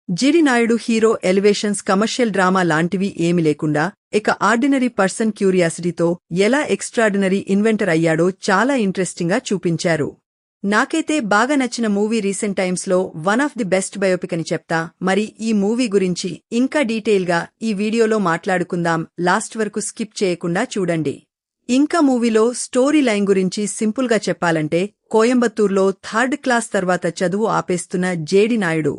GD Naidu hero elevations commercial drama లాంటివి ఏమి లేకుండా ఒక ఆర్డినరీ పర్సన్ క్యూరియాసిటీతో ఎలా ఎక్స్ట్రాడినరీ ఇన్వెంటర్ అయ్యాడో చాలా ఇంట్రెస్టింగ్గా చూపించారు. నాకైతే బాగా నచ్చిన మూవీ రీసెంట్ టైమ్స్లో one of the best biopic అని చెప్తా. మరి ఈ మూవీ గురించి ఇంకా డీటెయిల్గా ఈ వీడియోలో మాట్లాడుకుందాం. లాస్ట్ వరకు స్కిప్ చేయకుండా చూడండి. ఇంకా మూవీలో స్టోరీ లైన్ గురించి సింపుల్గా చెప్పాలంటే, కోయంబత్తూర్లో థర్డ్ క్లాస్ తర్వాత చదువు ఆపేస్తున్న జేడి నాయుడు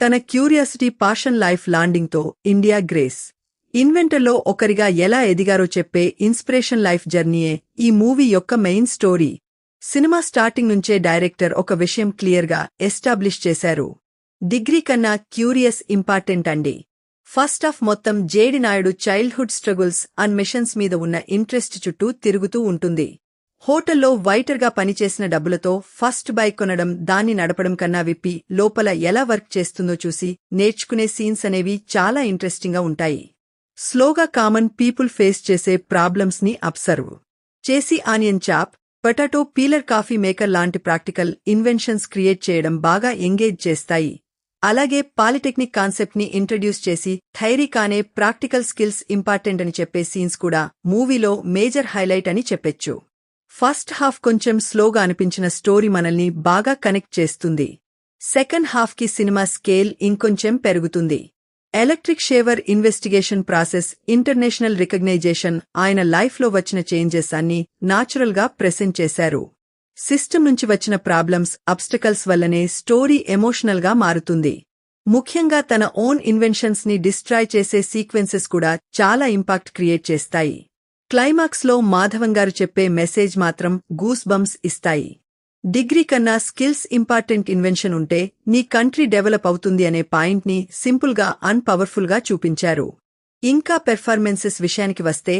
తన క్యూరియాసిటీ పాషన్ లైఫ్ లాండింగ్తో ఇండియా గ్రేస్ ఇన్వెంటర్లో ఒకరిగా ఎలా ఎదిగారో చెప్పే ఇన్స్పిరేషన్ లైఫ్ జర్నీయే ఈ మూవీ యొక్క మెయిన్ స్టోరీ. సినిమా స్టార్టింగ్ నుంచే డైరెక్టర్ ఒక విషయం క్లియర్గా ఎస్టాబ్లిష్ చేశారు. డిగ్రీ కన్నా క్యూరియస్ ఇంపార్టెంట్ అండి. ఫస్ట్ హాఫ్ మొత్తం JD Naidu childhood struggles and machines మీద ఉన్న ఇంట్రెస్ట్ చుట్టూ తిరుగుతూ ఉంటుంది. హోటల్లో వైటర్గా పనిచేసిన డబ్బులతో ఫస్ట్ బైక్ కొనడం, దాన్ని నడపడం కన్నా విప్పి లోపల ఎలా వర్క్ చేస్తుందో చూసి నేర్చుకునే సీన్స్ అనేవి చాలా ఇంట్రెస్టింగ్గా ఉంటాయి. స్లోగా కామన్ పీపుల్ ఫేస్ చేసే ప్రాబ్లమ్స్ ని అబ్సర్వ్ చేసి onion chop, potato peeler, coffee maker లాంటి ప్రాక్టికల్ ఇన్వెన్షన్స్ క్రియేట్ చేయడం బాగా ఎంగేజ్ చేస్తాయి. అలాగే పాలిటెక్నిక్ కాన్సెప్ట్ ని ఇంట్రడ్యూస్ చేసి థైరీ కానే ప్రాక్టికల్ స్కిల్స్ ఇంపార్టెంట్ అని చెప్పే సీన్స్ కూడా మూవీలో మేజర్ హైలైట్ అని చెప్పొచ్చు. ఫస్ట్ హాఫ్ కొంచెం స్లోగా అనిపించిన స్టోరీ మనల్ని బాగా కనెక్ట్ చేస్తుంది. సెకండ్ హాఫ్కి సినిమా స్కేల్ ఇంకొంచెం పెరుగుతుంది. Electric Shehvar investigation process, international recognition, ఆయన లైఫ్లో వచ్చిన చేంజెస్ అన్నీ నాచురల్గా ప్రెజెంట్ చేశారు. సిస్టమ్ నుంచి వచ్చిన ప్రాబ్లమ్స్, అబ్స్టకల్స్ వల్లనే స్టోరీ ఎమోషనల్గా మారుతుంది. ముఖ్యంగా తన ఓన్ ఇన్వెన్షన్స్ ని డిస్ట్రాయ్ చేసే సీక్వెన్సెస్ కూడా చాలా ఇంపాక్ట్ క్రియేట్ చేస్తాయి. క్లైమాక్స్లో మాధవన్గారు చెప్పే మెసేజ్ మాత్రం గూస్ బంప్స్ ఇస్తాయి. డిగ్రీ కన్నా స్కిల్స్ ఇంపార్టెంట్, ఇన్వెన్షన్ ఉంటే నీ కంట్రీ డెవలప్ అవుతుంది అనే పాయింట్ని సింపుల్గా అండ్ పవర్ఫుల్గా చూపించారు. ఇంకా పెర్ఫార్మెన్సెస్ విషయానికి వస్తే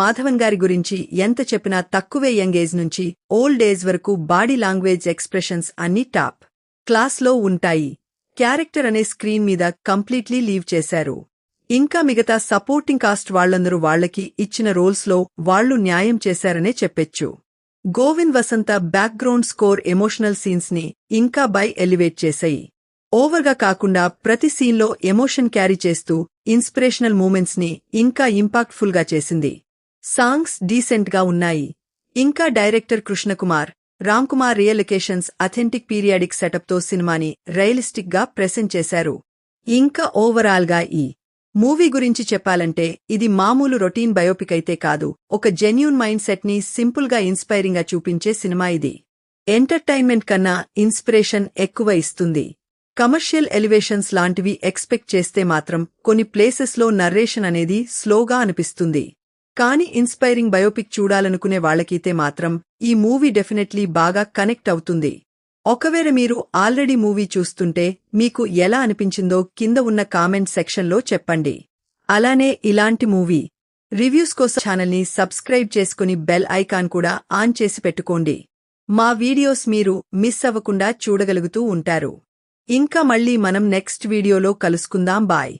మాధవన్గారి గురించి ఎంత చెప్పినా తక్కువే. యంగ్ ఏజ్ నుంచి ఓల్డ్ ఏజ్ వరకు బాడీ లాంగ్వేజ్, ఎక్స్ప్రెషన్స్ అన్నీ టాప్ క్లాస్లో ఉంటాయి. క్యారెక్టర్ అనే స్క్రీన్ మీద కంప్లీట్లీ లీవ్ చేశారు. ఇంకా మిగతా సపోర్టింగ్ కాస్ట్ వాళ్లందరూ వాళ్లకి ఇచ్చిన రోల్స్లో వాళ్లు న్యాయం చేశారనే చెప్పొచ్చు. గోవింద్ వసంత బ్యాక్గ్రౌండ్ స్కోర్ ఎమోషనల్ సీన్స్ ని ఇంకా ఎలివేట్ చేశాయి. ఓవర్గా కాకుండా ప్రతి సీన్లో ఎమోషన్ క్యారీ చేస్తూ ఇన్స్పిరేషనల్ మూమెంట్స్ ని ఇంకా ఇంపాక్ట్ఫుల్ గా చేసింది. సాంగ్స్ డీసెంట్ గా ఉన్నాయి. ఇంకా director Krishnakumar Ramkumar real locations, authentic periodic సెటప్తో సినిమాని రియలిస్టిక్ గా ప్రెజెంట్ చేశారు. ఇంకా ఓవరాల్ గా ఈ మూవీ గురించి చెప్పాలంటే, ఇది మామూలు రొటీన్ బయోపిక్ అయితే కాదు, ఒక జెన్యూన్ మైండ్ సెట్ ని సింపుల్ గా ఇన్స్పైరింగ్ గా చూపించే సినిమా ఇది. ఎంటర్టైన్మెంట్ కన్నా ఇన్స్పిరేషన్ ఎక్కువ ఇస్తుంది. కమర్షియల్ ఎలివేషన్స్ లాంటివి ఎక్స్పెక్ట్ చేస్తే మాత్రం కొన్ని ప్లేసెస్లో నర్రేషన్ అనేది స్లోగా అనిపిస్తుంది. కానీ ఇన్స్పైరింగ్ బయోపిక్ చూడాలనుకునే వాళ్లకైతే మాత్రం ఈ మూవీ డెఫినెట్లీ బాగా కనెక్ట్ అవుతుంది. ఒకవేళ మీరు ఆల్రెడీ మూవీ చూస్తుంటే మీకు ఎలా అనిపించిందో కింద ఉన్న కామెంట్ సెక్షన్లో చెప్పండి. అలానే ఇలాంటి మూవీ రివ్యూస్ కోసం ఛానల్ని సబ్స్క్రైబ్ చేసుకుని బెల్ ఐకాన్ కూడా ఆన్ చేసి పెట్టుకోండి. మా వీడియోస్ మీరు మిస్ అవ్వకుండా చూడగలుగుతూ ఉంటారు. ఇంకా మళ్ళీ మనం నెక్స్ట్ వీడియోలో కలుసుకుందాం. బాయ్.